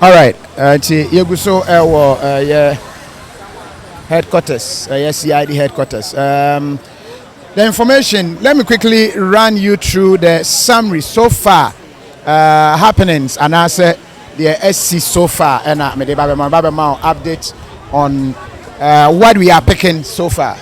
All right. Yeguso yeah, headquarters. Yes, CID headquarters. The information. Let me quickly run you through the summary so far. Happenings and answer the SC so far. And I made a update on what we are picking so far.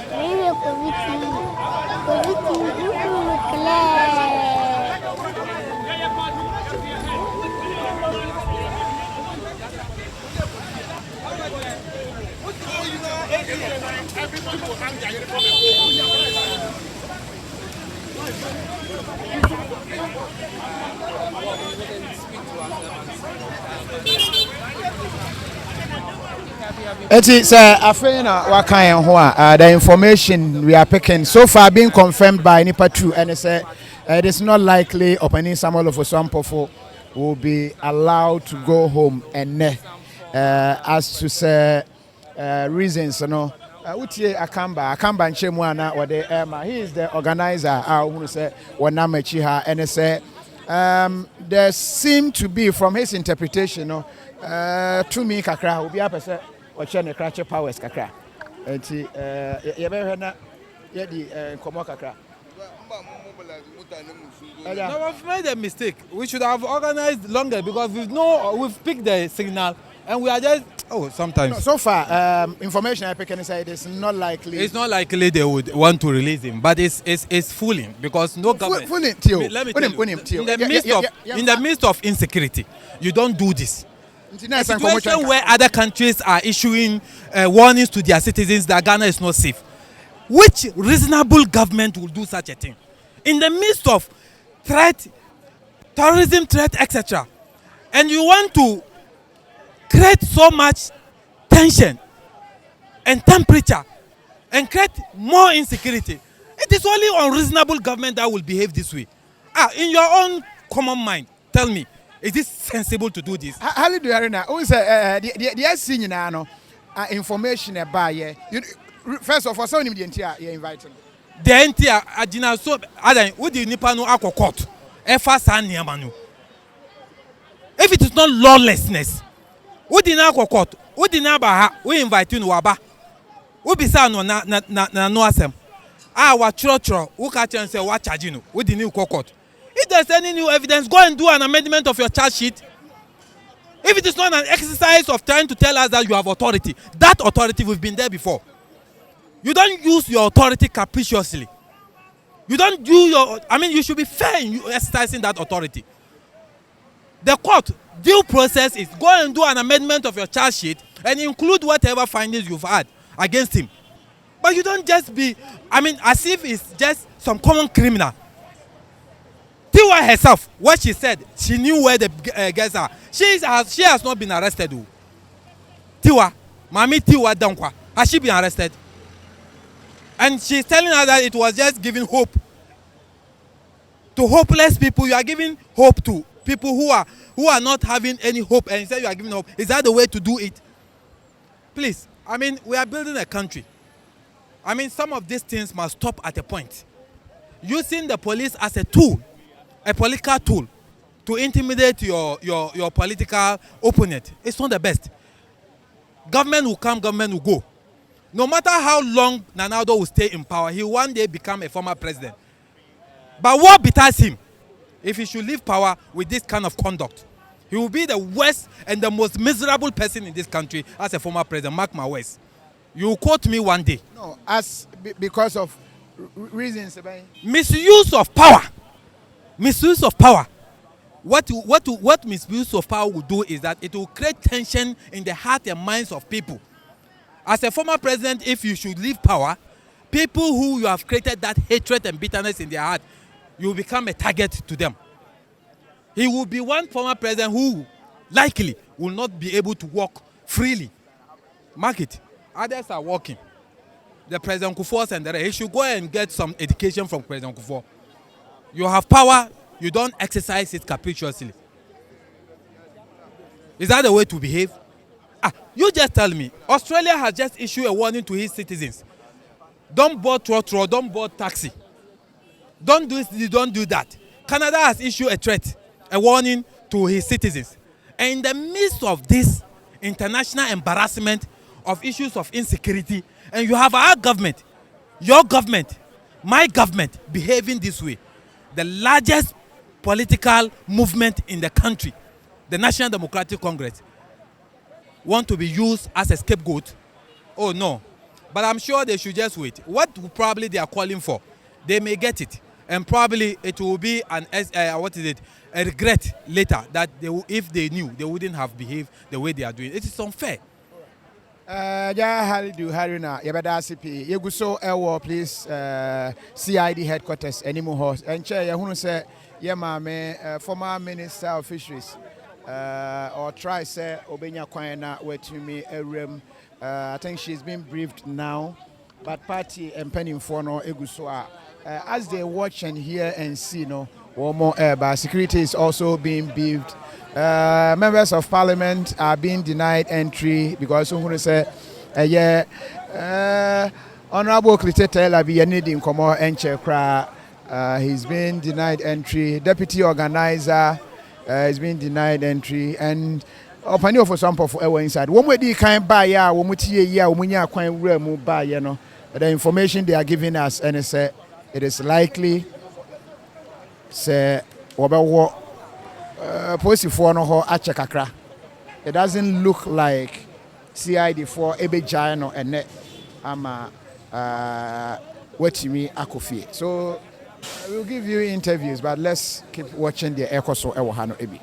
It's the information we are picking so far being confirmed by Nipa 2 and it is not likely opening Ofosu Ampofo will be allowed to go home and as to say reasons Utie Akamba Nchemwana or the Emma, he is the organizer who say Wanamechiha and there seem to be from his interpretation to me kakra will be up or China Cratcher Powers Kakra. And Yaberna Yedi Komo Kakra. No, we've made a mistake. We should have organized longer because we've picked the signal and we are just sometimes. No, so far, information I pick and say it is not likely. It's not likely they would want to release him, but it's fooling because no government. Fooling, let me tell you, in the midst of insecurity, you don't do this. A situation where other countries are issuing warnings to their citizens that Ghana is not safe. Which reasonable government will do such a thing? In the midst of threat, terrorism threat, etc. And you want to create so much tension and temperature and create more insecurity. It is only unreasonable government that will behave this way. In your own common mind, tell me, is it sensible to do this? How do you know? Who is the senior information about you? First of all, so you invited. The entire Adina so Adan, would you Nipano Aqua Court? If it is not lawlessness, would in Aqua Court, would in Abaha, we invite you to Waba. We be sound no asem. What church, who catch and say what charge you with the new court. If there's any new evidence, go and do an amendment of your charge sheet. If it is not an exercise of trying to tell us that you have authority, that authority we've been there before. You don't use your authority capriciously. You don't do you should be fair in exercising that authority. The court due process is go and do an amendment of your charge sheet and include whatever findings you've had against him. But you don't just be, as if it's just some common criminal. Tiwa herself, what she said, she knew where the guys are. She has not been arrested. Tiwa, Mami Tiwa Dankwa, has she been arrested? And she's telling us that it was just giving hope to hopeless people. You are giving hope to people who are not having any hope, and you say you are giving hope. Is that the way to do it? Please, we are building a country. Some of these things must stop at a point. Using the police as a tool, a political tool, to intimidate your political opponent, it's not the best. Government will come, government will go. No matter how long Nana Addo will stay in power, he will one day become a former president. But what beters him? If he should leave power with this kind of conduct, he will be the worst and the most miserable person in this country as a former president. Mark my words. You will quote me one day. No, because of reasons. Misuse of power. Misuse of power. What misuse of power will do is that it will create tension in the heart and minds of people. As a former president, if you should leave power, people who you have created that hatred and bitterness in their heart, you will become a target to them. He will be one former president who likely will not be able to walk freely. Mark it. Others are walking. The President Akufo and the rest. He should go and get some education from President Akufo. You have power, you don't exercise it capriciously. Is that the way to behave? You just tell me. Australia has just issued a warning to its citizens. Don't board trotro, don't board taxi. Don't do this, don't do that. Canada has issued a threat, a warning to his citizens. And in the midst of this international embarrassment of issues of insecurity, and you have our government, your government, my government behaving this way, the largest political movement in the country, the National Democratic Congress, want to be used as a scapegoat? Oh no. But I'm sure they should just wait. What probably they are calling for, they may get it. And probably it will be a regret later that if they knew, they wouldn't have behaved the way they are doing. It is unfair. Harina, Yabadasipi, Yeguso Ewo, please, CID headquarters, anymore. And Chair Yahunu said, Yamame, former Minister of Fisheries, or try say, Obenya Kwana, where to me, a room. I think she's been briefed now, but party and penning for no Egusoa. As they watch and hear and see, no, or more but security is also being briefed. Members of Parliament are being denied entry because someone say, Honorable Clitete Labi needing come out and check. He's been denied entry. Deputy organizer has been denied entry, and Ofosu Ampofo inside. One way they can buy ya, one buy, you know. The information they are giving us, and it is likely say it doesn't look like CID4 Ebejano and net ama wetimi Akufo. So we'll give you interviews, but let's keep watching the echo so Ewahano Ebi.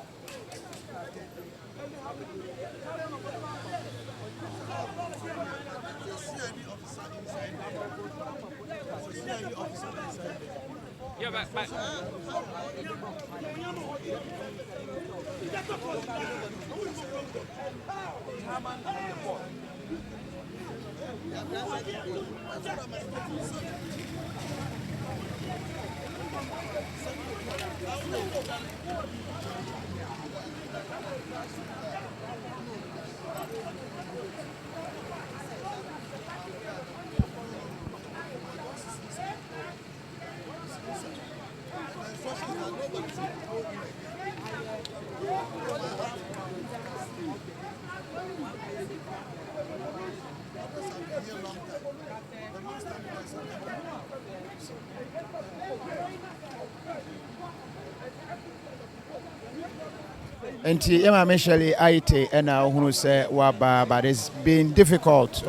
And Michelle Aite and who say Waba, but it's been difficult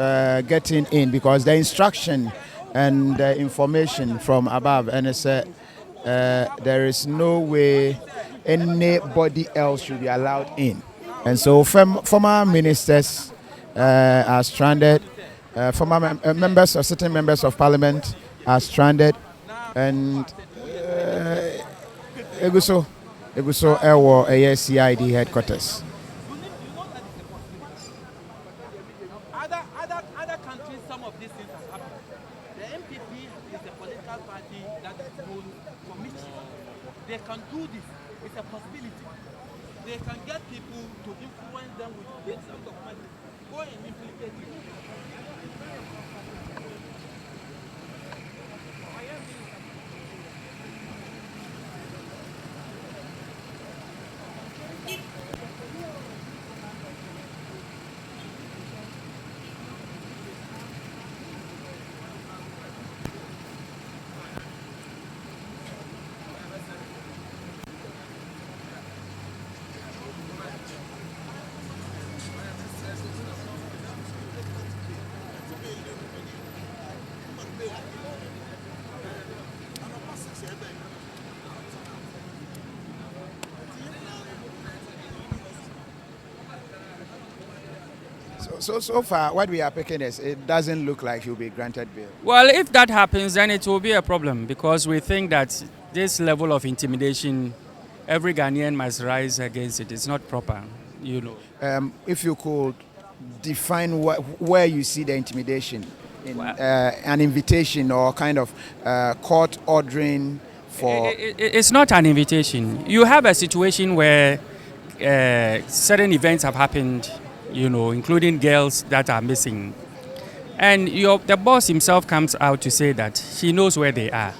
getting in because the instruction and the information from above, and it's there is no way anybody else should be allowed in. And so former ministers are stranded, former members or certain members of parliament are stranded, and Eguso Ewo CID headquarters. Other countries, some of these things have happened. The MPP is a political party that is known for meeting. They can do this. It's a possibility. They can get people to influence them with big sums of money. Go and implicate you. So far, what we are picking is it doesn't look like he'll be granted bail. Well, if that happens, then it will be a problem because we think that this level of intimidation, every Ghanaian must rise against it. It's not proper, you know. If you could define where you see the intimidation in an invitation or kind of court ordering for... It's not an invitation. You have a situation where certain events have happened including girls that are missing. And the boss himself comes out to say that she knows where they are.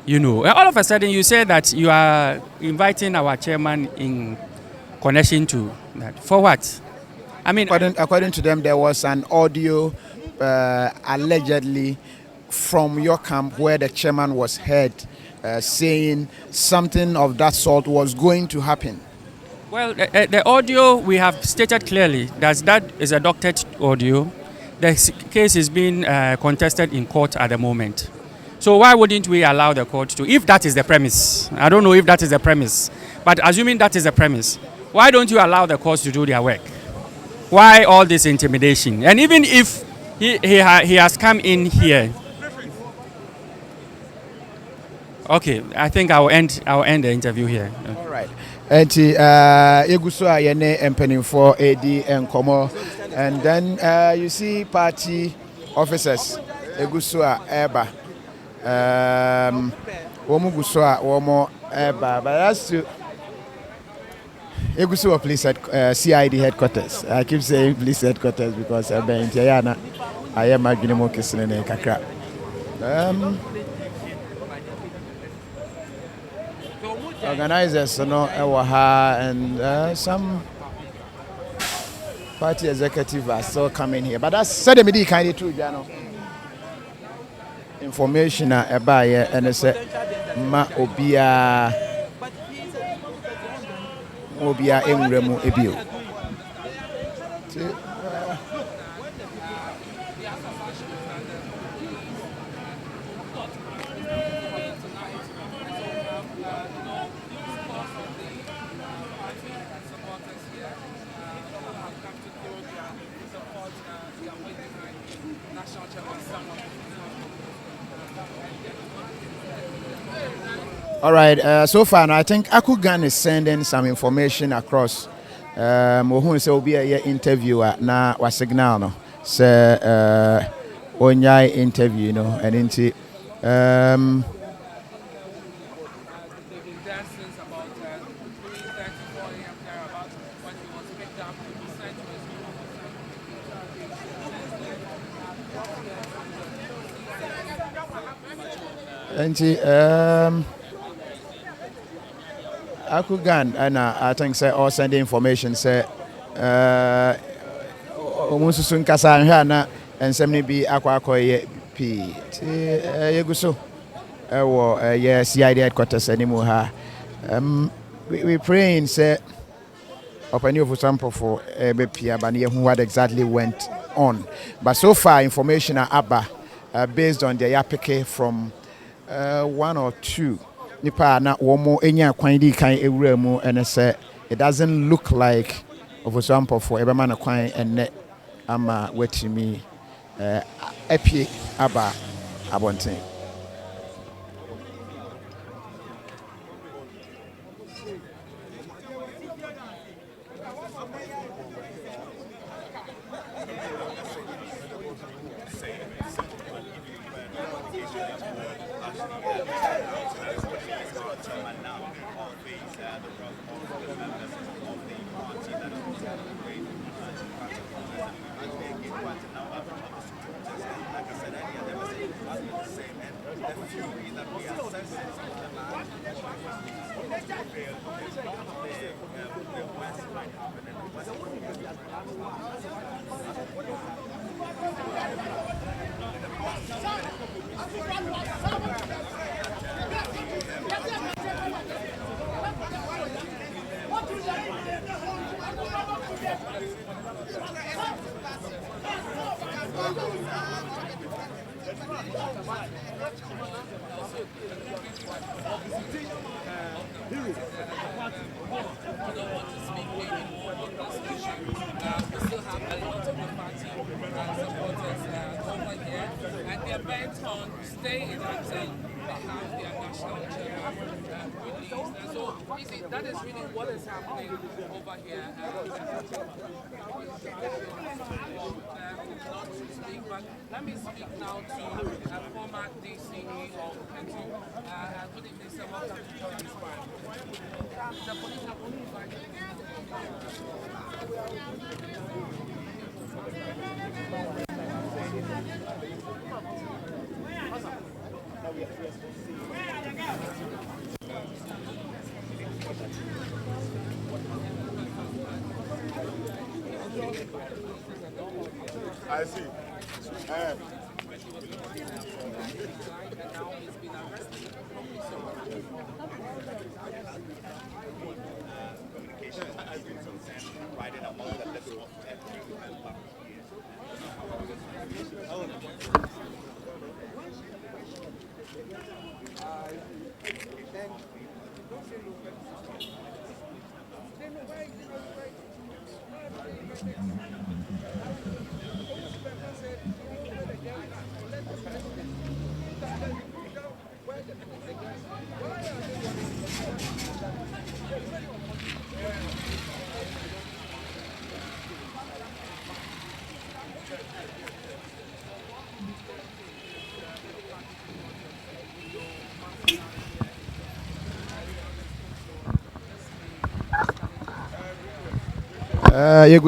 All of a sudden you say that you are inviting our chairman in connection to that. For what? I mean, according to them, there was an audio allegedly from your camp where the chairman was heard saying something of that sort was going to happen. Well, the audio we have stated clearly that is a doctored audio. The case is being contested in court at the moment. So why wouldn't we allow the court to, if that is the premise? I don't know if that is the premise, but assuming that is the premise, why don't you allow the courts to do their work? Why all this intimidation? And even if he has come in here, okay, I think I'll end the interview here. All right. Enti eguso ayene empening for AD and Komo, and then you see party officers eguso eba womu guso womo eba, but that's to eguso police CID headquarters. I keep saying police headquarters because I am agreeing with Kisene kakra. Organizers, and some party executive are still coming here. But that's said the kind of true, information about and it's ma obia enremu ebio. All right, so far now, I think Akugan is sending some information across. Who say will be a interviewer na was signal no. Say onyai interview and into Akugan and I think say all send information say omususun kasa nhwa na ensem bi akwakoye p yeguso wo CID headquarters anymore ha we praying say Ofosu Ampofo be pia ba na what exactly went on, but so far information are based on the yapeke from one or two nipa na womo enya kwan di kan ewura mu ene se it doesn't look like Ofosu Ampofo ebe ma na kwan enne ama wetimi apie aba abonten. That is really what is happening over here. Not to speak, but let me speak now to former DCE of Petro. Good evening, sir. Welcome to Johnny's Park. The police have only invited I see.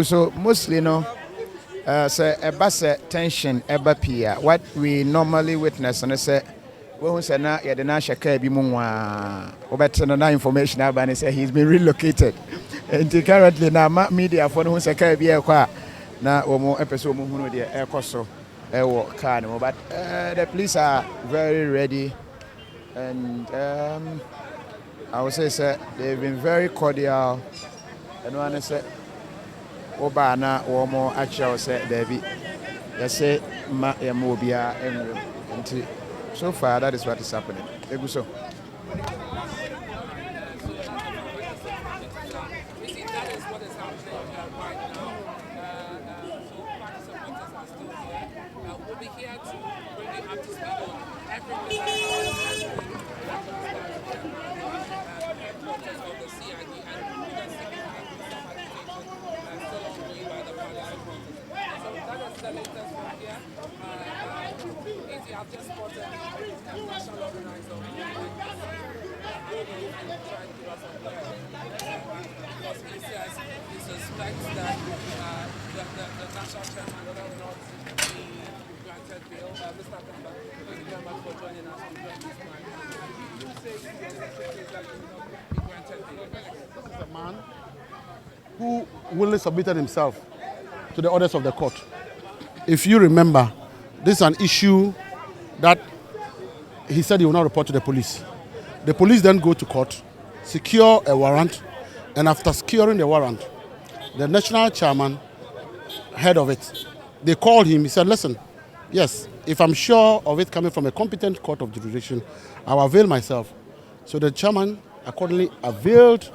So mostly no say a tension eba pia. What we normally witness and say when say na ya de na shaka bi mu wa obetno na information about say he's been relocated. And currently now media for no say ka bi e kwa na omo epeso omo hunu de e koso e wo car no, but the police are very ready, and I would say they've been very cordial. And one say Oba na womo actually say David. They say ma yamobia and so far that is what is happening. Eguso. Who willingly submitted himself to the orders of the court. If you remember, this is an issue that he said he will not report to the police. The police then go to court, secure a warrant, and after securing the warrant, the national chairman, head of it, they called him. He said, listen, yes, if I'm sure of it coming from a competent court of jurisdiction, I will avail myself. So the chairman accordingly availed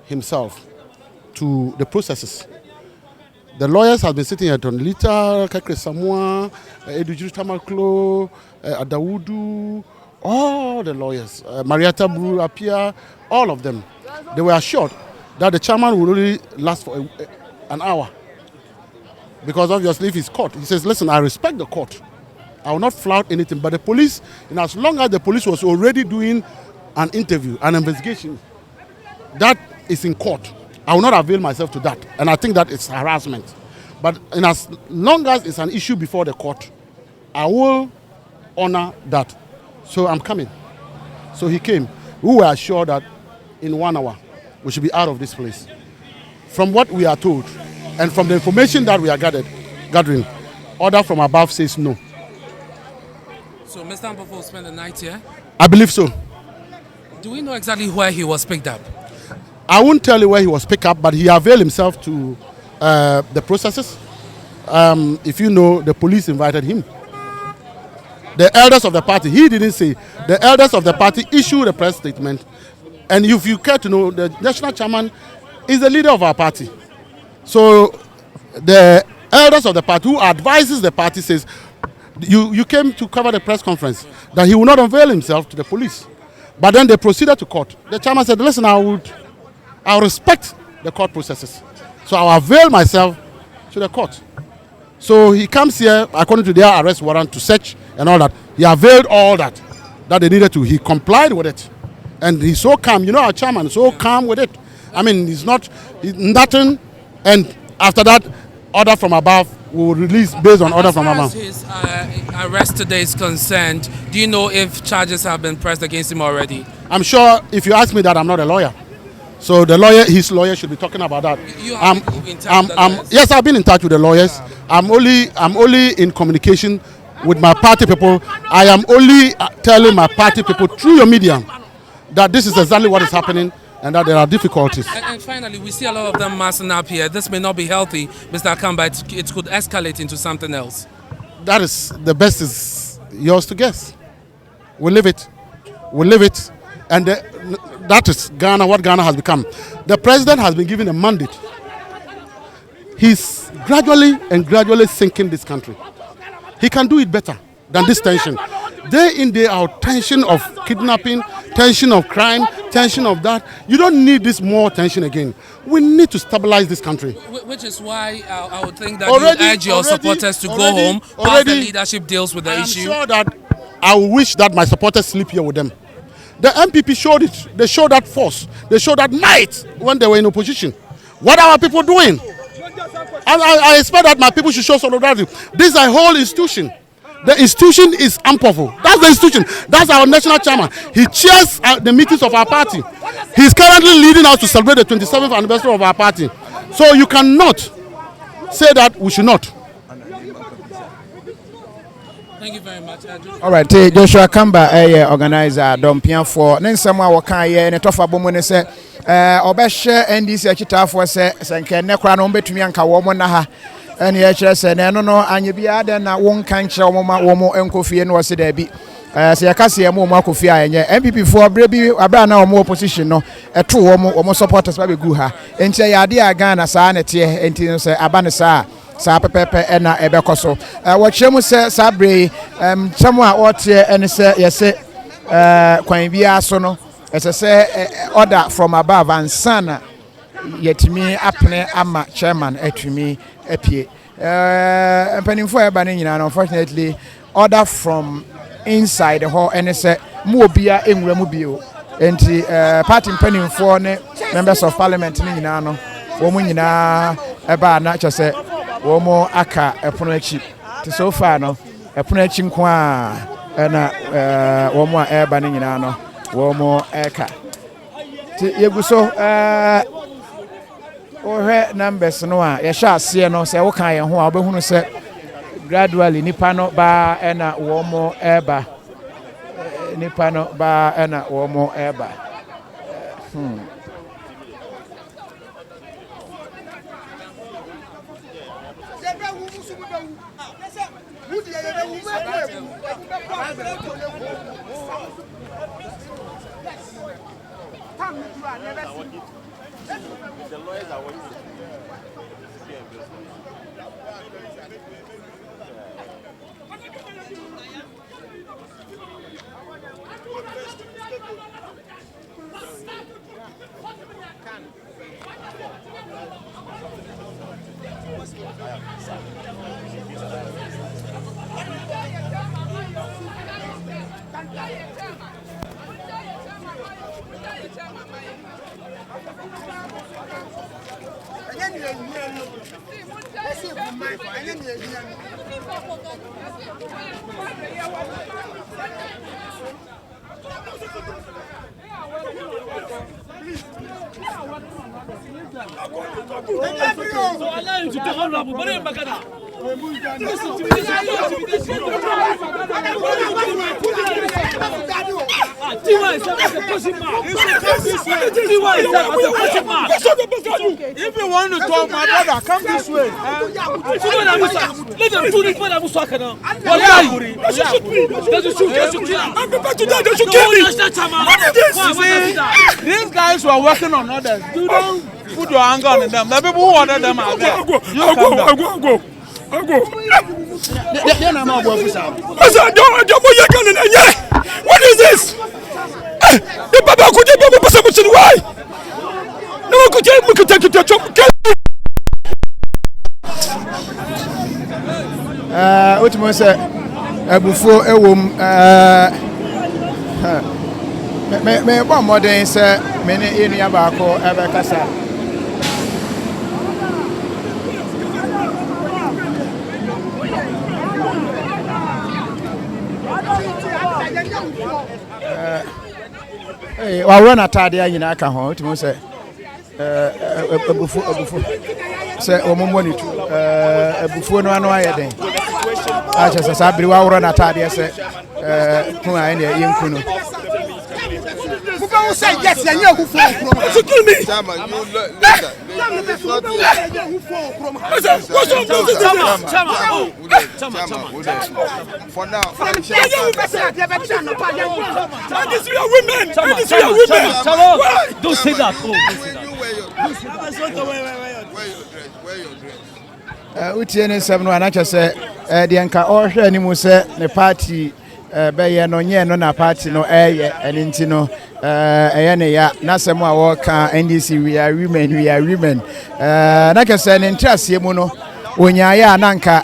himself to the processes. The lawyers have been sitting at Tonlita, Kakre Samoa, Edujuru Tamaklo, Adawudu, all the lawyers, Marietta Bru Apia, all of them. They were assured that the chairman will only last for an hour. Because obviously if he's caught, he says, listen, I respect the court. I will not flout anything. But the police, and as long as the police was already doing an interview, an investigation, that is in court. I will not avail myself to that. And I think that it's harassment. But in as long as it's an issue before the court, I will honor that. So I'm coming. So he came. We were assured that in 1 hour, we should be out of this place. From what we are told, and from the information that we are gathering, order from above says no. So Mr. Ampofo spent the night here? I believe so. Do we know exactly where he was picked up? I won't tell you where he was picked up, but he availed himself to the processes. If you know, the police invited him. The elders of the party, he didn't say. The elders of the party issued a press statement. And if you care to know, the national chairman is the leader of our party. So the elders of the party who advises the party says, you came to cover the press conference, that he will not unveil himself to the police. But then they proceeded to court. The chairman said, listen, I'll respect the court processes. So I'll avail myself to the court. So he comes here, according to their arrest warrant, to search and all that. He availed all that they needed to. He complied with it. And he's so calm. You know, our chairman is so calm with it. I mean, he's nothing. And After that, order from above will release based on order from above. As far as his arrest today is concerned, do you know if charges have been pressed against him already? I'm sure if you ask me that, I'm not a lawyer. So the lawyer, his lawyer should be talking about that. You have been in touch with the lawyers? Yes, I've been in touch with the lawyers. I'm only in communication with my party people. I am only telling my party people through your media that this is exactly what is happening and that there are difficulties. And finally, we see a lot of them massing up here. This may not be healthy, Mr. Akamba. It could escalate into something else. That is the best is yours to guess. We'll leave it. We'll leave it. And that is Ghana, what Ghana has become. The president has been given a mandate. He's gradually sinking this country. He can do it better than this tension. Day in, day out, tension of kidnapping, tension of crime, tension of that. You don't need this more tension again. We need to stabilize this country. Which is why I would think that you urge your supporters to go home while the leadership deals with the issue. I'm sure that I wish that my supporters sleep here with them. The MPP showed it. They showed that force. They showed that might when they were in opposition. What are our people doing? I expect that my people should show solidarity. This is a whole institution. The institution is Ampofo. That's the institution. That's our national chairman. He chairs the meetings of our party. He's currently leading us to celebrate the 27th anniversary of our party. So you cannot say that we should not. Thank you very much. All right, Joshua Kamba, organizer, Dompian for Nensama Wakaya, and a tough abomin say, Obesha NDC Chitafo say, Sanka Necran, Betumianka, Womonaha, and HS, and I don't know, and you be added na one can't show Womo and Kofi and was it there be. Say, I can see a more Kofi and MPP for Baby Abana or more position, no, a true or more supporters by Guha, and say, Adia Ghana, Sanity, and say, Abanasa. Sa pepe na ebekoso watchemu se sabre chamwa otie ene se yese kwan bia so no ese order from above and sana yetimi apne ama chairman atumi apie mpanimfo eba ne nyina no unfortunately order from inside the hall ene se mu obia enwura mu bio enti party mpanimfo ne members of parliament ne nyina no wo mu nyina eba na chose womo aka epono achi ti so far no epono achi nko a na womo a eba ne nyina no womo eka ti yeguso ohwe numbers no a ye sha ase no se wo kan ye ho a obehunu se gradually nipa no ba na womo eba nipa no ba na womo eba The lawyers are working. If you want to talk, my brother, come this way. Let them do this. These guys were working on others. You don't put your anger on them. The people who ordered them are there. What is this? The Baba could have been possible. Why? No one could take it to Utimo say Abufo ewom me bo modern say me ne enua ba ko ebe kasa Hey, I run a tidy in a car. To say, say, money to before no one I just as I be run a tidy. Say, young Kuno. Say yes, and you kill me. For now, women. Don't say that. Utiene 7 na say de nka ohwe animu se ne party be no nye no na party no eni nti no ne ya na semu a wo ka NDC we are women na ke se ne ntrase mu no onyaaya na nka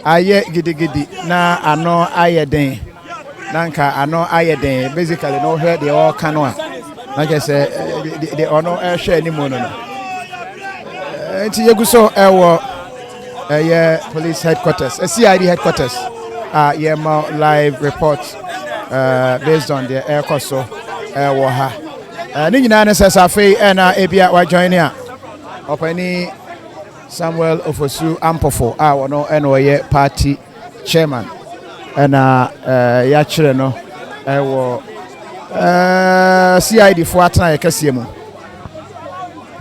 aye gidigidi na ano aye den na nka ano aye den basically no hwe de wo ka no a na ke se de ono hwe animu no nti yeguso ewo police headquarters, CID headquarters. More live reports based on the air course. Waha. Nina says Afe and Abia were joining Openi Samuel Ofosu Ampofo, our no NOye party chairman, and Yachireno, CID for Atana Kasiemu,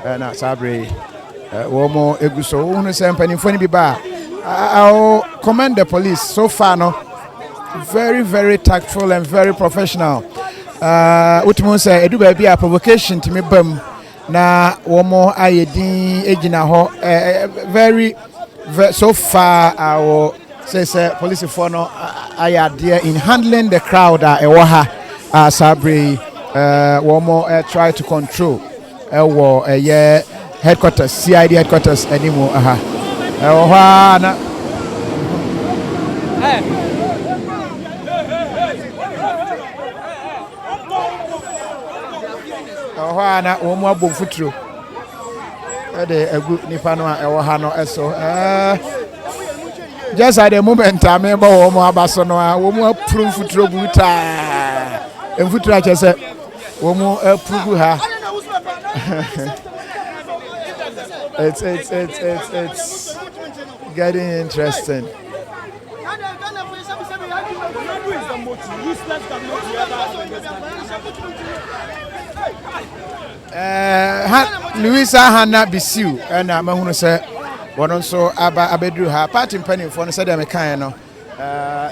and Sabre. Womo eguso unu se mpanimfo ni biba I'll commend the police so far no very tactful and very professional utimu say edu ba bia provocation to me bam na womo ayedin ejina ho very so far our say police for no ayade in handling the crowd ewo ha Sabre womo try to control ewo headquarters, CID headquarters anymore. Na omo abom futuro. Egu nipa no no eso. Just at the moment I remember omo abaso no omo approve futuro buta. Futuro a chese omo approve ha. It's getting interesting. Louisa Hannah Bisiu and Mahunu said, one also Abedru her party penny for the said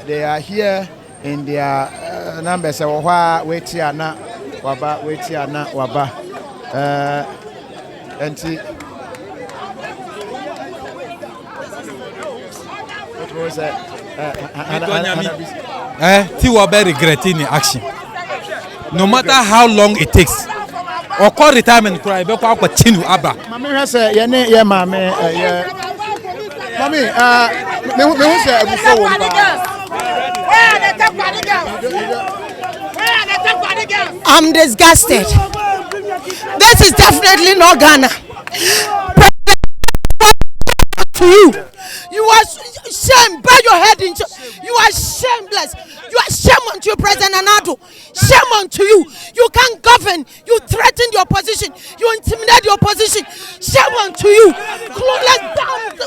they are here in their numbers. Wait here na waba. And Ti will be regretting the action. No matter how long it takes. Or call retirement cry, be kwa continue aba. Mami say ye mami Mami me say before Where are the girls? I'm disgusted. This is definitely not Ghana. To you. You are shame. Bow your head into. You are shameless. You are shame unto you, President Unauthorized. Shame unto you. You can't govern. You threaten your position. You intimidate your position. Shame unto you. Clueless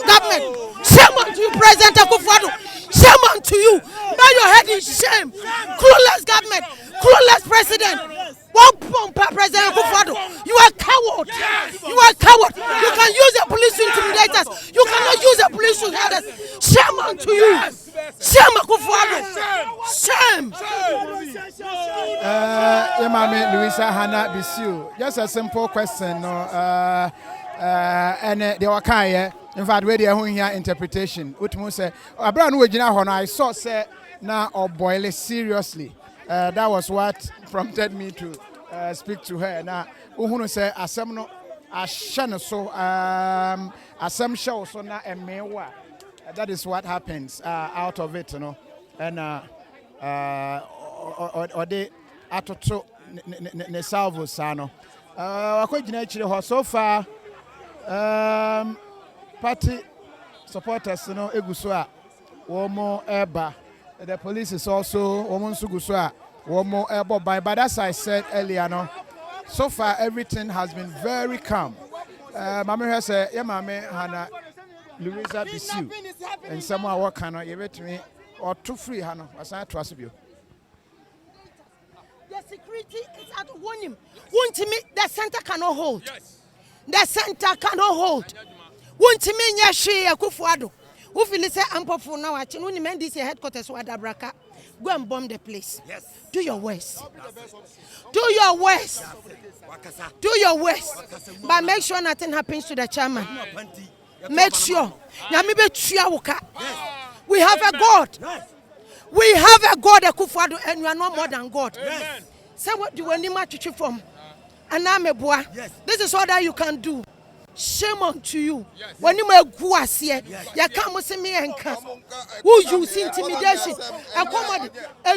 government. Shame unto you, President Akufo-Addo. Shame unto you. Bow your head in shame. Clueless government. Clueless president. One pump, President Akufo-Addo. You are coward. You are coward. You can use the police to intimidate us. You cannot use the police to hurt us. Shame unto you. Shame Akufo-Addo. Shame. Mami Louisa Hannah Bisiu. Just a simple question. And they were kind. In fact, where they are here interpretation. Utmu say, Abraham Wejina Hono, I saw say now or boil it seriously. That was what prompted me to speak to her. Now, Uhunu say, Asemno, Ashana so, Asem show so na emewa. That is what happens out of it, you know. And or they atoto ne salvo sano. So far, party supporters, you know, Egusua, Womo Eba. the police is also almost one more airborne by. But as I said earlier, no, so far everything has been very calm. Mama has said, "Yeah, Mama, Hannah, Louisa Bisu, and someone what kind of you to me or too free, Hannah, as I trust you." The security is at warning. Won't me the center cannot hold. Yes. The center cannot hold. Won't me Yashi Akufo-Addo. Who feel say Ampofo now watching when men this headquarters Wadabraka. Go and bomb the place. Yes. Do your worst. Do your worst. Do your worst. But make sure nothing happens to the chairman. Make sure. We have a God. We have a God, Akufo-Addo, and you are not more than God. Yes. Say what do you want to from? And I'm a boy. This is all that you can do. Shame on to you. Yes. When you make guas here, you come see me and come. Who use intimidation? A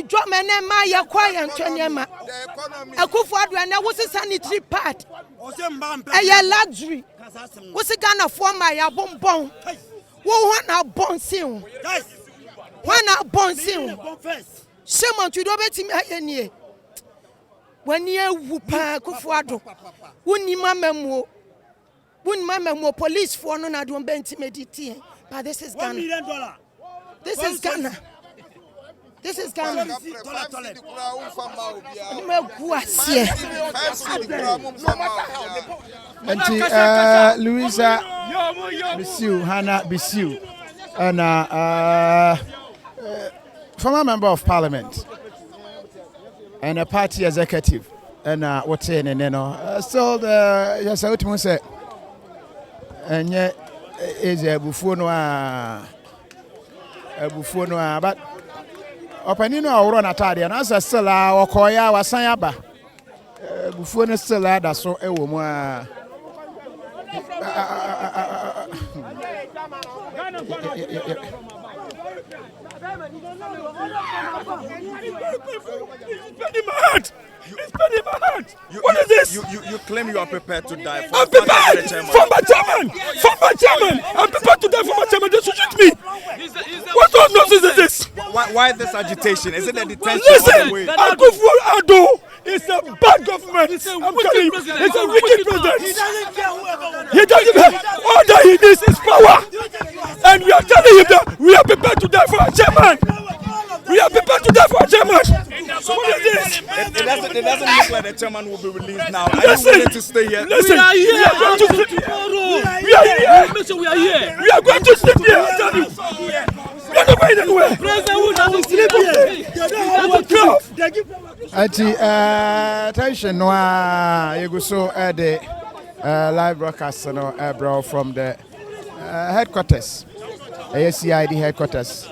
drum and a Maya quiet and Chanyama. Akufo-Addo, and there was a sanitary part. A luxury. What's a gun of one my bonbon? Who want our bon seal? One our bon seal. Shame on to do better. When you whoop Akufo-Addo, wouldn't you Mama police for no na don't intimidate. But this is Ghana. $1 million. This is Ghana. This is Ghana. And Louisa Bisu, Hannah Bisu, and former member of parliament and a party executive, and what's in and still yes, I would say. And yet, is a buffoono, but Openino or run at Tadian as a seller or Koya or Sayaba. Buffoono still had a so a woman. It's burning my heart. What is this? You claim you are prepared to die for I'm prepared for my chairman. For my chairman. I'm prepared to die for my chairman. They should shoot me. What sort of nonsense is this? Why this agitation? Is it the detention? Listen, Akufo-Addo is a bad government. I'm telling you, it's a wicked president. He doesn't have all that he needs is power. And we are telling him that we are prepared to die for our chairman. We are prepared to die for our chairman. So what is this? It doesn't look like the chairman will be released now. Are you willing to stay here? Listen, we are here. We are going to sleep here. We are here. We are here. We are going to sleep here. I tell you. We are not going anywhere. President will sleep here. Attention, you go so at the live broadcast from the headquarters, ACID headquarters.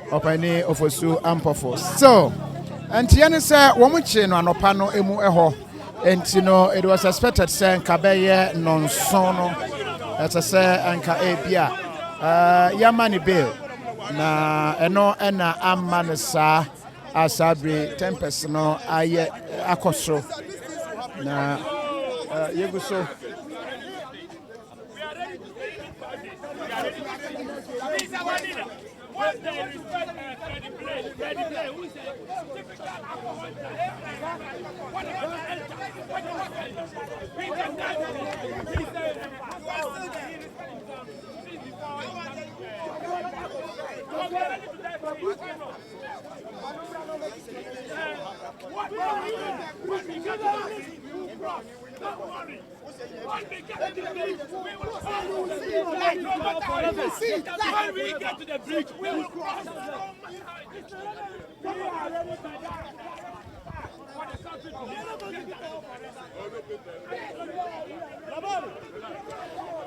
Opani Ofosu Ampofo. So, and Tiana said, Womuchi no anopano emu eho. And you know, it was expected saying Kabeye non sono. That's a say anka ebia. Yamani bill. Na eno ena amanesa asabi 10% no aye akosro. Na yeguso. When we get to the bridge, we will cross.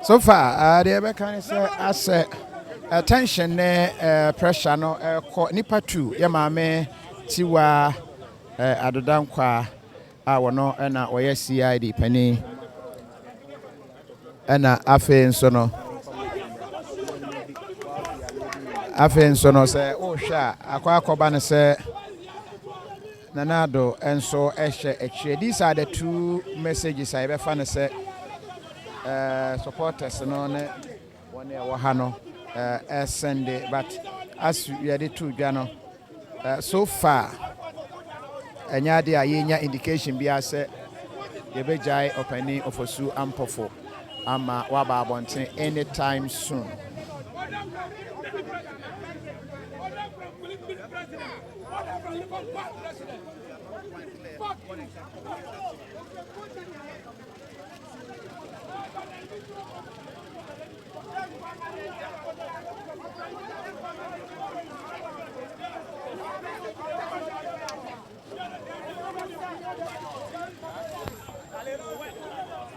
So far, the can say as attention, pressure no nipa 2 Yamame Tiwa Adodankwa Awano ena oye CID penny ena afe nsono say oh sha akwa ne say Nanado enso ehye. These are the 2 messages I be fan say supporters no ne one e wo ha no send, but as we are the 2 dwa no So far, ɛnyɛ ade a yɛnya indication bi asɛ yɛbɛgyae ɔpani Ofosu Ampofo ama waba abɔnten anytime soon.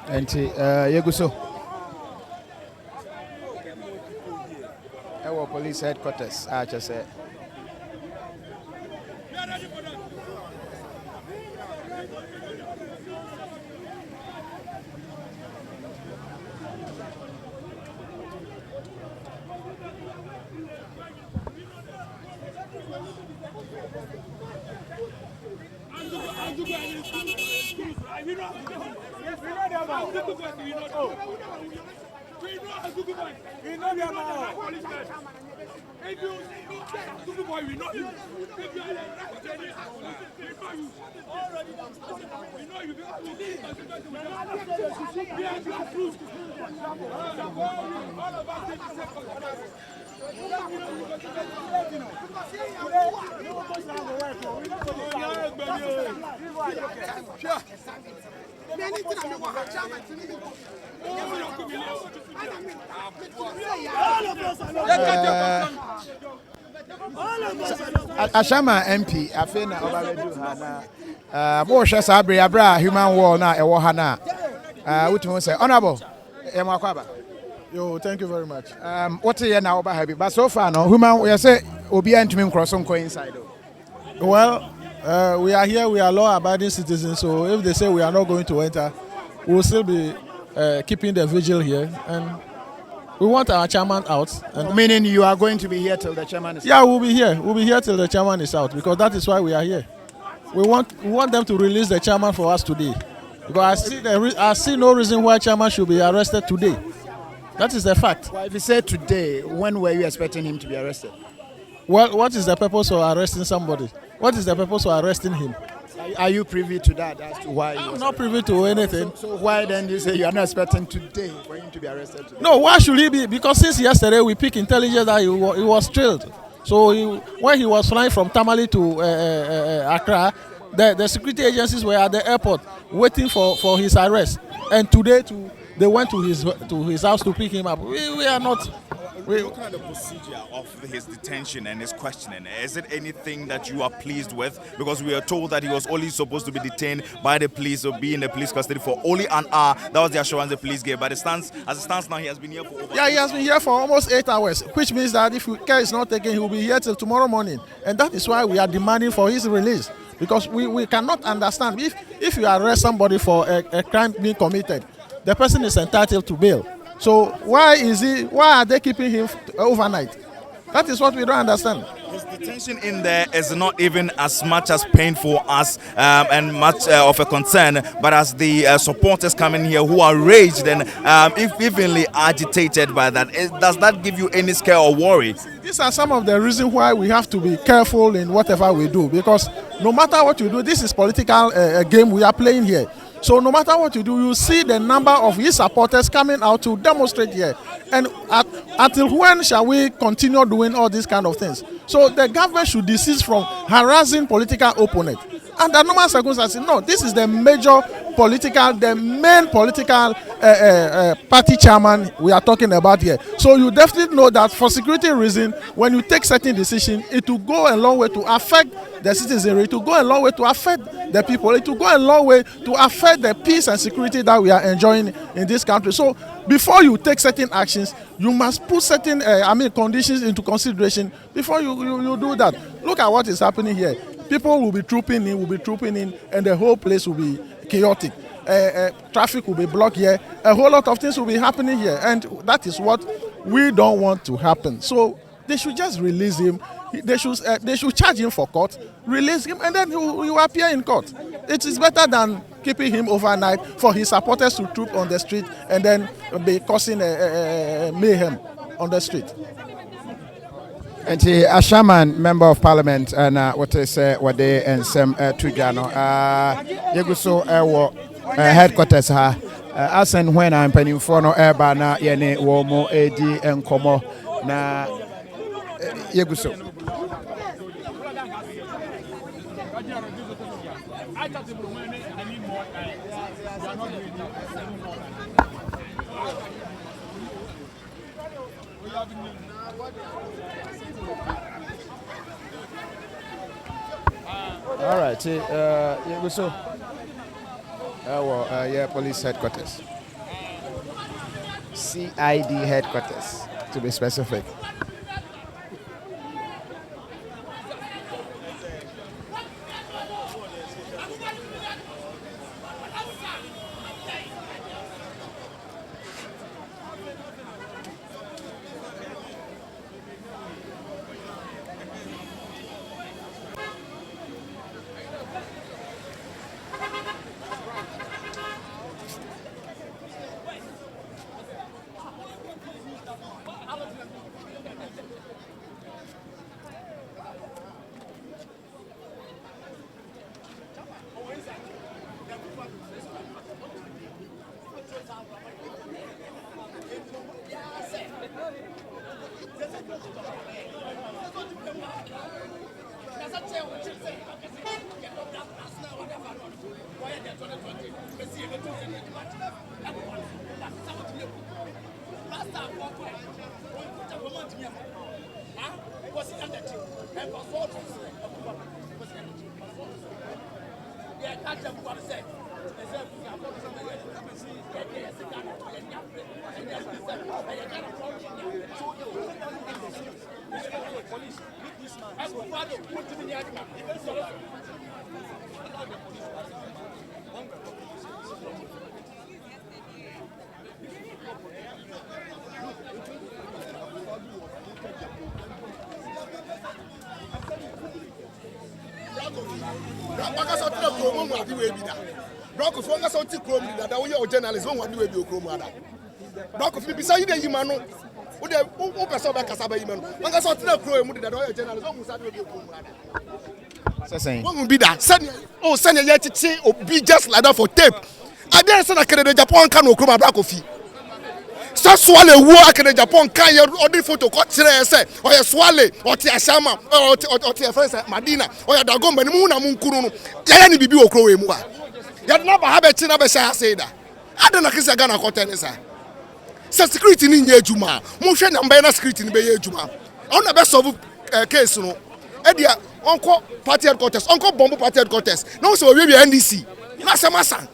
Enti yeguso ewo police headquarters just say Ashama MP afena obaredu hana bo hwe sabre abra human wall na ewo hana wutumo say honorable emakwaba. Yo, thank you very much. What here now oba happy but so far no human we say obi antumi cross on inside. Well, we are here, we are law-abiding citizens, so if they say we are not going to enter, we will still be keeping the vigil here, and we want our chairman out. And meaning you are going to be here till the chairman is out? Yeah, we'll be here. We'll be here till the chairman is out, because that is why we are here. We want them to release the chairman for us today, because I see no reason why chairman should be arrested today. That is the fact. Well, if you say today, when were you expecting him to be arrested? Well, what is the purpose of arresting somebody? What is the purpose of arresting him? Are you privy to that as to why? I'm not privy to anything. So why then you say you are not expecting today for him to be arrested today? No, why should he be? Because since yesterday we picked intelligence that he was trailed. So when he was flying from Tamale to Accra, the security agencies were at the airport waiting for his arrest. And today they went to his house to pick him up. We are not. Looking at the procedure of his detention and his questioning, is it anything that you are pleased with? Because we are told that he was only supposed to be detained by the police or be in the police custody for only an hour. That was the assurance the police gave. But as it stands now, he has been here for over. Yeah, he has been here for almost 8 hours, which means that if care is not taken, he will be here till tomorrow morning. And that is why we are demanding for his release. Because we cannot understand if you arrest somebody for a crime being committed, the person is entitled to bail. So why are they keeping him overnight? That is what we don't understand. His detention in there is not even as much as painful as and much of a concern, but as the supporters coming here who are raged and evenly agitated by that. Does that give you any scare or worry? These are some of the reasons why we have to be careful in whatever we do, because no matter what you do, this is political game we are playing here. So no matter what you do, you see the number of his supporters coming out to demonstrate here. And until when shall we continue doing all these kind of things? So the government should desist from harassing political opponents. Under normal circumstances, no, this is the main political party chairman we are talking about here. So you definitely know that for security reasons, when you take certain decisions, it will go a long way to affect the citizenry, it will go a long way to affect the people, it will go a long way to affect the peace and security that we are enjoying in this country. So before you take certain actions, you must put certain conditions into consideration before you do that. Look at what is happening here. People will be trooping in, and the whole place will be chaotic. Traffic will be blocked here. A whole lot of things will be happening here, and that is what we don't want to happen. So they should just release him. They should charge him for court, release him, and then he will appear in court. It is better than keeping him overnight for his supporters to troop on the street and then be causing mayhem on the street. And a shaman, member of parliament, and what they say, what they and some to Jano. Yeguso headquarters ha. As and when I'm penning for no airbana, yene womo AD and Como na Yeguso. All right, Yeguso. Yeah, police headquarters. CID headquarters, to be specific. Journalists don't want to do a chrome. Block of me beside the Yimano. Would have opened up a Casaba Yimano. When I saw the chrome, that all journalists almost had to be a chrome. What would be that? Send a yet or be just like that for tape. I dare send a Canada Japan can no chrome black of fee. So swallow war can Japan can your order photo cut say or your swallow or Tia Shama or Tia friends at Madina or your Dagom and Muna Munkuruno. Yanni be a crow. You never have a chinabesha say that. I don't know if I'm going to cotton. Security in Juma. Motion and Bena security in Bay Juma. On the best of case, no. Edia, Uncle Party Headquarters, Uncle Bombo Party Headquarters. No, so we be NDC. Nasamasa.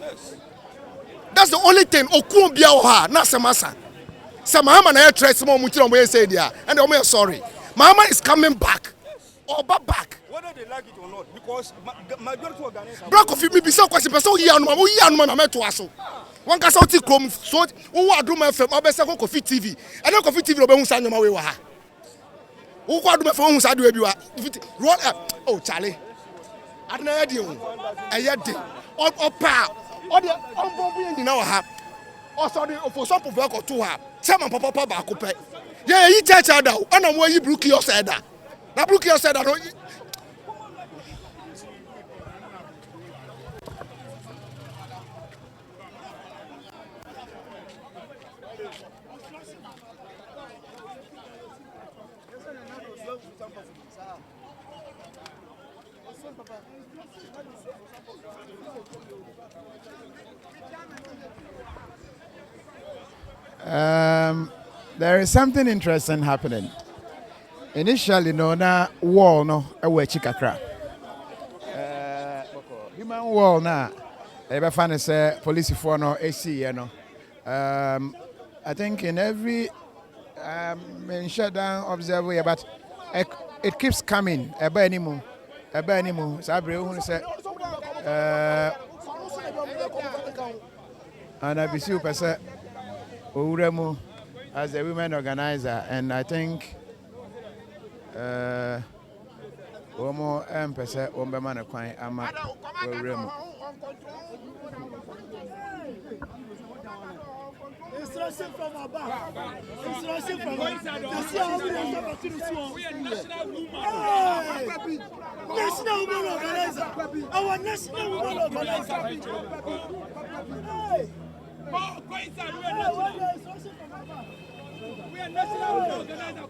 That's the only thing. Okumbia Oha, Nasamasa. Samahama and I tried some more Mutil on say there. And I'm sorry. Mama is coming back. Or back. Whether they like it or not, because majority of Ghanaians. Black of you be so question, so here and man, to us. One can say Chrome, so who are doing my film, I'll say KOFI TV. I know KOFI TV, Robin San Yamawa. Who are doing my phone, I do a roll up. Oh, Charlie. I don't know. I had it. Or pow. Or the unbombing in our hat. Or sorry, for some of work or two have. Some papa back. Yeah, you touch her down. I know where you broke your said that. Now, broke your said that. There is something interesting happening. Initially, no na wall no ewe chikakra. Human wall na ebe fan say police for no AC no. I think in every shutdown observer, but it keeps coming. Ebe animu. Sabre who say and I be super say Uremu as a women organizer, and I think Omo empese Ombemana Kwai Ama Uremu. instruction from above. Instruction from above. That's how we are supposed to do. National Women Organizer. Our National Women Organizer. Hey. We are National Women Organizer.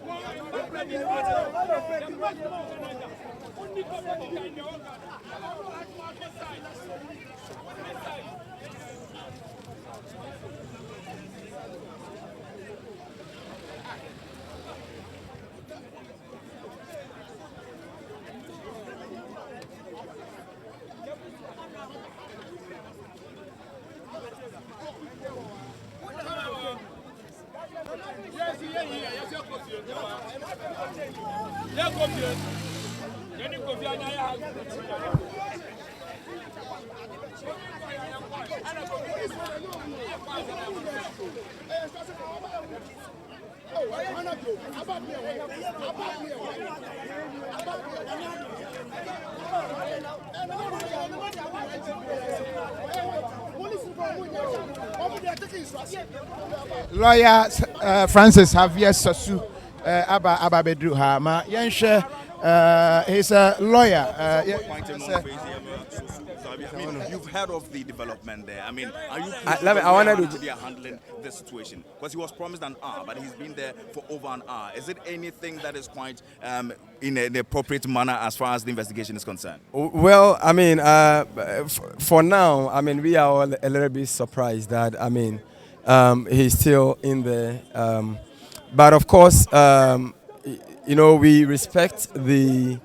Lawyer Francis Javier Sasu Abba Bedru Hama. He's a lawyer. I mean, you've heard of the development there. I mean, are you I wanted to they are handling the situation? Because he was promised an hour, but he's been there for over an hour. Is it anything that is quite in the appropriate manner as far as the investigation is concerned? Well, I mean, for now, I mean, we are all a little bit surprised that, I mean, he's still in there. But of course, you know, we respect the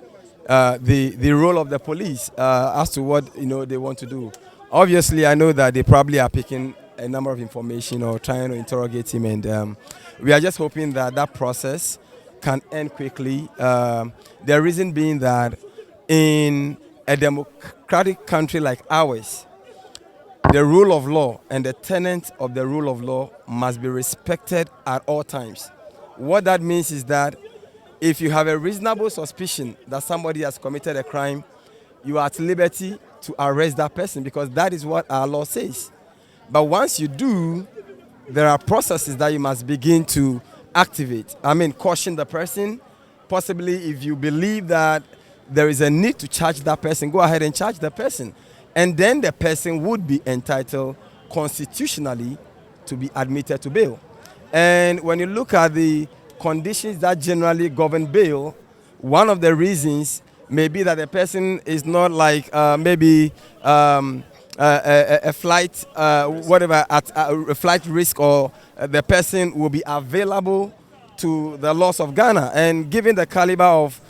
role of the police as to what, you know, they want to do. Obviously, I know that they probably are picking a number of information or trying to interrogate him, and we are just hoping that that process can end quickly. The reason being that in a democratic country like ours, the rule of law and the tenet of the rule of law must be respected at all times. What that means is that if you have a reasonable suspicion that somebody has committed a crime, you are at liberty to arrest that person, because that is what our law says. But once you do, there are processes that you must begin to activate. I mean, caution the person. Possibly, if you believe that there is a need to charge that person, go ahead and charge the person. And then the person would be entitled constitutionally to be admitted to bail. And when you look at the conditions that generally govern bail, one of the reasons may be that the person is not like maybe a flight, whatever, at a flight risk, or the person will be available to the laws of Ghana. And given the caliber of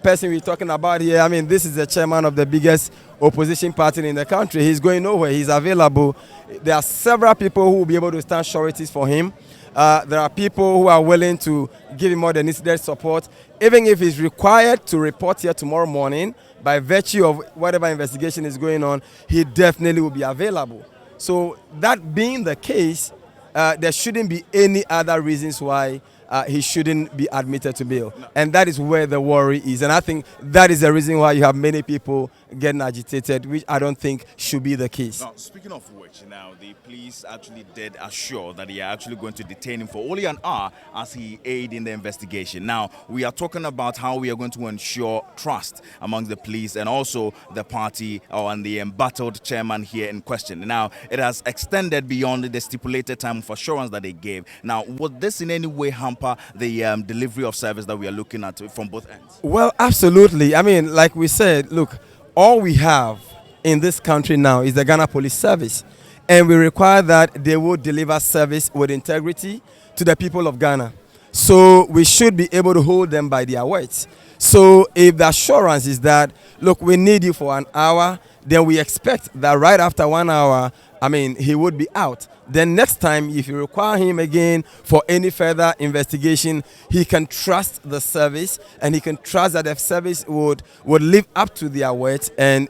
person we're talking about here, I mean, this is the chairman of the biggest opposition party in the country. He's going nowhere. He's available. There are several people who will be able to stand sureties for him. There are people who are willing to give him all the necessary support. Even if he's required to report here tomorrow morning, by virtue of whatever investigation is going on, he definitely will be available. So that being the case, there shouldn't be any other reasons why he shouldn't be admitted to bail. And that is where the worry is. And I think that is the reason why you have many people getting agitated, which I don't think should be the case. Now, speaking of which, now the police actually did assure that they are actually going to detain him for only an hour as he aided in the investigation. Now, we are talking about how we are going to ensure trust among the police and also the party and the embattled chairman here in question. Now, it has extended beyond the stipulated time of assurance that they gave. Now, would this in any way hamper the delivery of service that we are looking at from both ends? Well, absolutely. I mean, like we said, look, all we have in this country now is the Ghana Police Service, and we require that they will deliver service with integrity to the people of Ghana. So we should be able to hold them by their words. So if the assurance is that, look, we need you for an hour, then we expect that right after 1 hour, I mean, he would be out. Then next time, if you require him again for any further investigation, he can trust the service, and he can trust that the service would live up to their words, and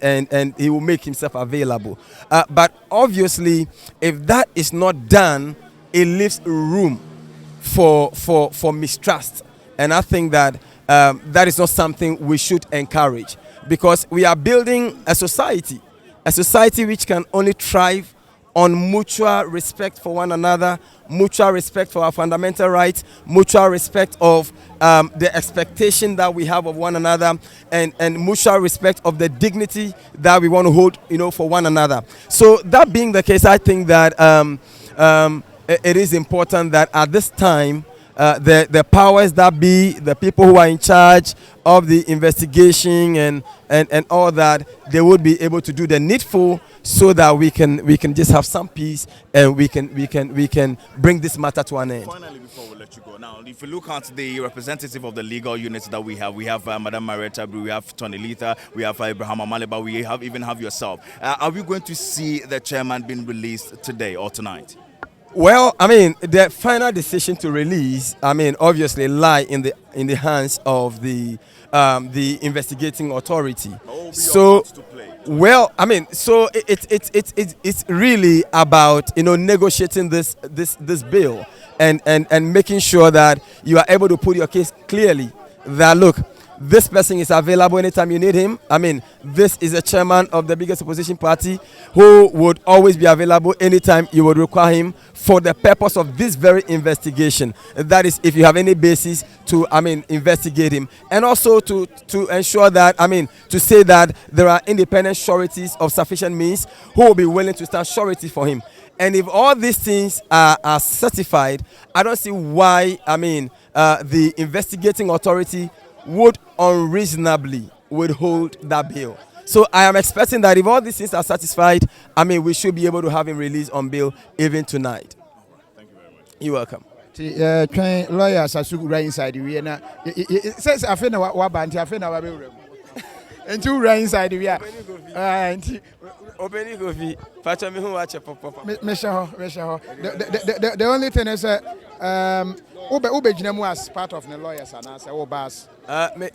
he will make himself available. But obviously, if that is not done, it leaves room for mistrust. And I think that that is not something we should encourage, because we are building a society which can only thrive on mutual respect for one another, mutual respect for our fundamental rights, mutual respect of the expectation that we have of one another, and mutual respect of the dignity that we want to hold, for one another. So that being the case, I think that it is important that at this time, the powers that be, the people who are in charge of the investigation and all that, they would be able to do the needful so that we can just have some peace and we can bring this matter to an end. Finally, before we let you go, now if you look at the representative of the legal units that we have Madam Marietta, we have Tony Letha, we have Abraham Amaleba, we even have yourself. Are we going to see the chairman being released today or tonight? Well, I mean, the final decision to release, obviously lie in the hands of the investigating authority. So, well, so it's really about negotiating this bill and making sure that you are able to put your case clearly. That look, this person is available anytime you need him. This is a chairman of the biggest opposition party who would always be available anytime you would require him for the purpose of this very investigation. That is, if you have any basis to, investigate him. And also to ensure that, to say that there are independent sureties of sufficient means who will be willing to stand surety for him. And if all these things are certified, I don't see why, the investigating authority would unreasonably withhold that bail. So I am expecting that if all these things are satisfied, we should be able to have him released on bail even tonight. Thank you very much. You're welcome. Train lawyers are right inside the arena. It says I feel what banty I feel now and two right inside the arena. Opening Kofi, Pacha me who watch a papa. The only thing is Ube as part of the lawyers and as a boss.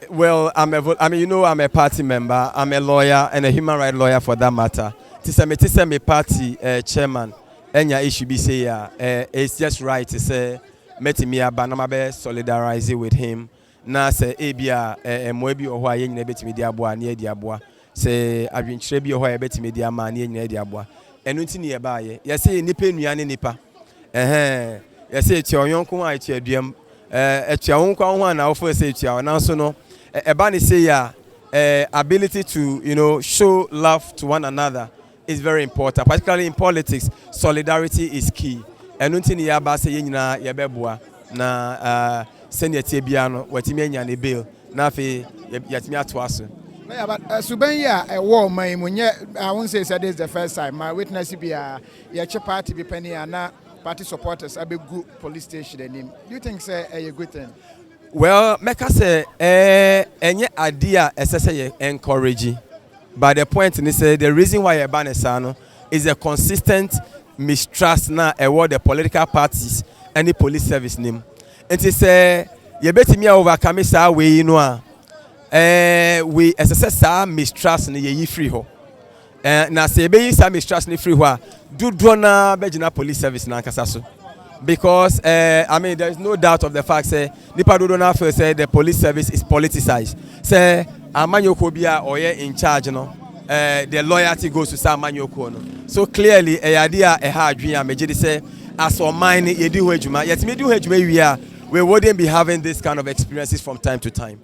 Well, I'm a party member. I'm a lawyer and a human rights lawyer for that matter. Tisame party chairman. Enya issue be say it's just right to say metimia banamabe solidarize with him. Na say ebia moebi ohwa ye nyina betimi dia boa na dia boa. Say adwenkyere bi ohwa ye betimi dia ma na nyina dia boa. Enu nti ne ye ba ye. Ye say nipa nuane nipa. Ye say ti oyonko a ti aduam. Etia wonko ho na ofo say etia na so no eba ne say ya ability to show love to one another is very important, particularly in politics. Solidarity is key. Enu nti ne ya ba say ye nyina ye beboa na senior Tibiano, what you mean, and a bill. Nafi, yet me at was. But Subanya, a war, my I won't say this is the first time. My witness be a party be penny and not party supporters. I be good police station. Do you think say a good thing? Well, Meka say, any idea essentially encouraging. But the point is, the reason why a banesano is a consistent mistrust now award the political parties and the police service name. And to say, you bet me overcome sa way we as mistrust ni ye free ho. Na say be sa mistrust ni free ho. Do na Bejina police service na kasaso. Because there is no doubt of the fact say nipa do na feel say the police service is politicized. Say amanyoko bia oye in charge no. The loyalty goes to Sam Manyoko no. So clearly a idea a hard dream megidi say as or mine ye do hejuma. Yet me do hejuma we wouldn't be having this kind of experiences from time to time.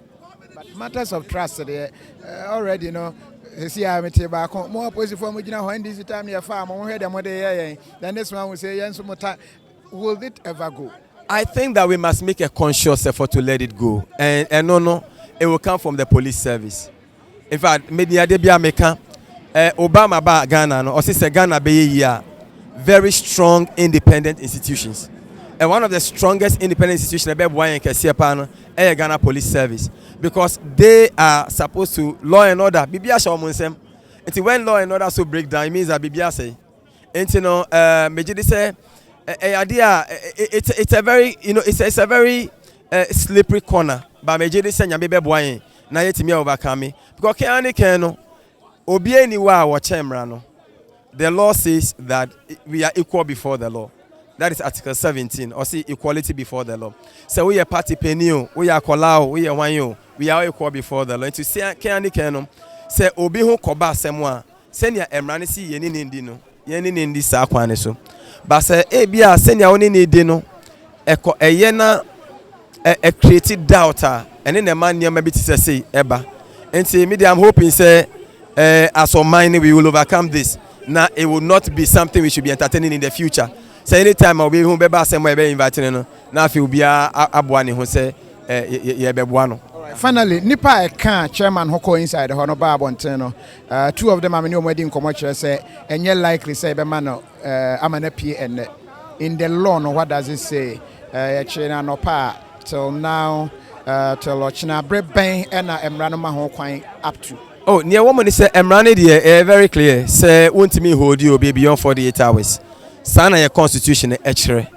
But matters of trust already, see I back more positive for when this time your farm then this one will say yes more. Will it ever go? I think that we must make a conscious effort to let it go. And no, it will come from the police service. In fact, media de bia meka Obama ba Ghana no or say Ghana be very strong independent institutions. And one of the strongest independent institutions is Ghana Police Service, because they are supposed to law and order. Until when law and order so break down, it means that Bibia say, it's a very it's a very slippery corner. But Mejidi say nyambe boy na yetimi overcome because Kano obi anywhere wa chemra no. The law says that we are equal before the law. That is Article 17, or see equality before the law. So we are party penio, we are kolao, we are wanyo, we are equal before the law. And to say Kano say obi ho koba semwa, senya emrani si yeni ndino. yɛne ne ndi saa kwan ne so ba sɛ ebia sɛnea wo ne ne di no ɛkɔ ɛyɛ na create doubt ɛne ne ma nneɛma bi te sɛ sei ɛba nti me I'm hoping say as of mine we will overcome this. Now it will not be something we should be entertaining in the future. So anytime I'll be home, be inviting no. Now if you be abuani who say bebuano. Finally, nipa can chairman hoko inside the hono bar bonteno. Two of them are new wedding commercial say and yet likely say be mano amane and in the law no what does it say? China no pa till now till Ochina breben and emrano maho kwine up to. Oh, near woman is emrani there very clear. Say won't me hold you be beyond 48 hours. Sana your constitution actually.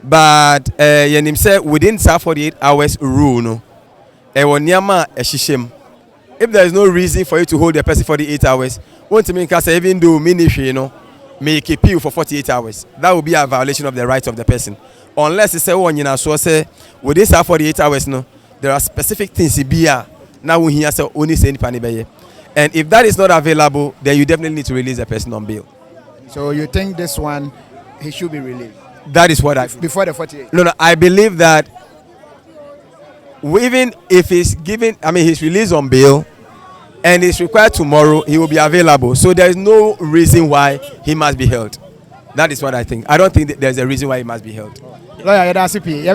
But yenim say within 48 hours rule no. If there is no reason for you to hold the person for 48 hours, won't mean say even do ministry, you know, may keep you for 48 hours. That will be a violation of the rights of the person. Unless you say one, you know, so say within 48 hours, no, there are specific things be now we hear say only say any. And if that is not available, then you definitely need to release the person on bail. So you think this one he should be released? That is what I before the 48. No, I believe that. Even if he's given, he's released on bail and is required tomorrow, he will be available. So there is no reason why he must be held. That is what I think. I don't think that there's a reason why he must be held. Lawyer Yedasipi,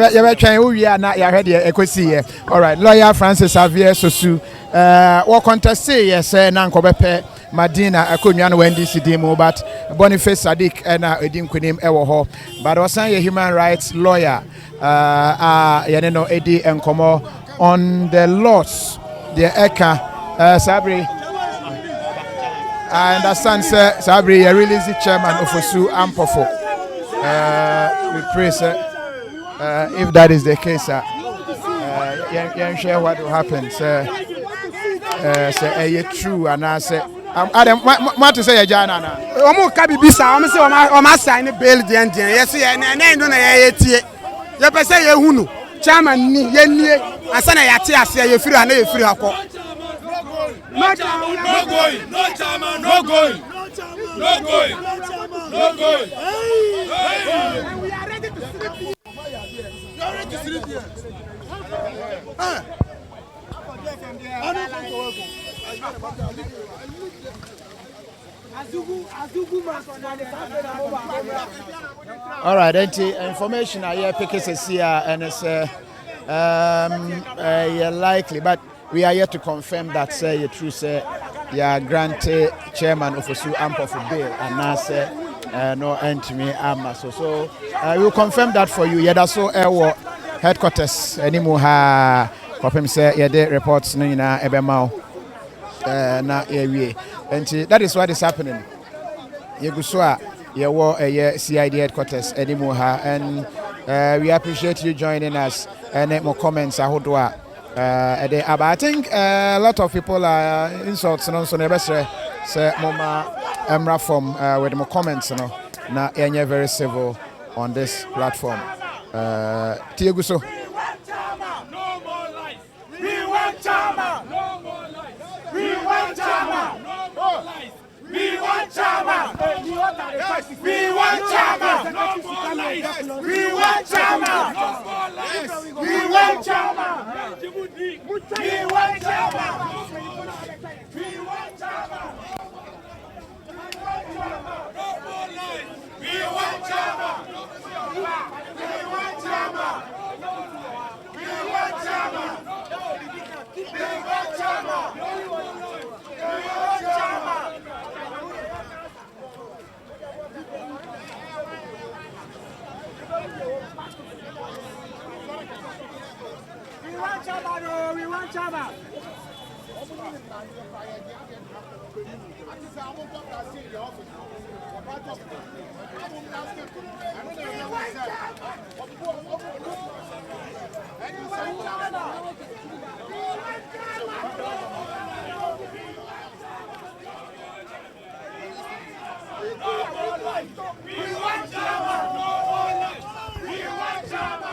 all right, Lawyer Francis Xavier Sosu, what contest say yes, Nankobepe, Madina, Akunyano, Wendy Sidimo, but Boniface Sadiq and Edim Kunim Ewoho, but also a human rights lawyer, Yaneno Eddie and Komo on the laws, the Eka, Sabri. I understand, sir, Sabri, you release the chairman of Ofosu Ampofo. We pray, sir. If that is the case, sir, you share what will happen, sir. Say, true, and I say, Adam, what to say, Jana? Omo kabi bisa, omo say omo sign bail the engine. Yes, and then don't I tie. You be say you hunu. Chairman ni ye nie. Asana ya tie ase ye free na ye free akọ. No going, no chairman, no going. No going. No going. We are ready to sleep. You are ready to sleep here. All right, information I hear PKC here and it's likely, but we are yet to confirm that say you true say you granted chairman of Ofosu Ampofo bail and now say no end to me so we will confirm that for you. Yeah, that's so headquarters anymore ha confirm say yeah the reports no na ebema na ewie and that is what is happening. Yegusua yeah CID headquarters anymore ha and we appreciate you joining us and more comments ahodwa but I think a lot of people are insults and so never say mama emra from with more comments no na enye very civil on this platform Tieguso. No more lies. We want Chama. No more lies. We want Chama. No more lies. We want Chama. We want Chama. No more lies. We want Chama. No more lies. We want Chama. We want Chama. We want Chama. No more lies. We want Chama. We want Chama. We want Chama. We want Chama. We want Chama.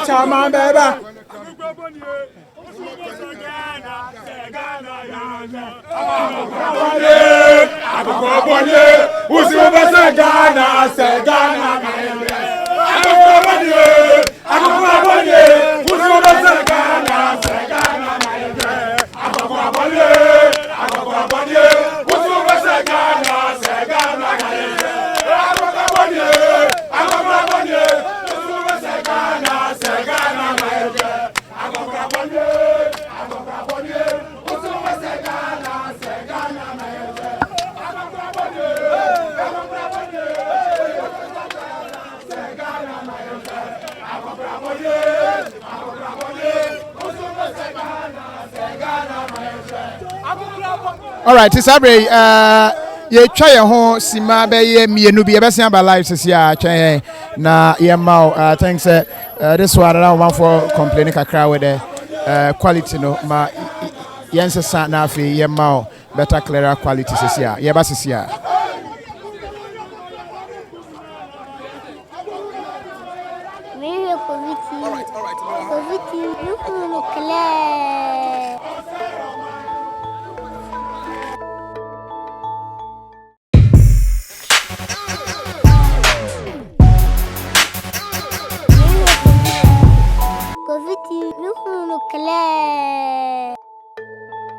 Chairman Beba. All right, it's Abre. Ye try your home, Sima be me and be a best by life says ya na ye mau thanks this one around one for complaining a crowd with the quality no ma yensa na fi ye mau better clearer quality says ya ye basis ya.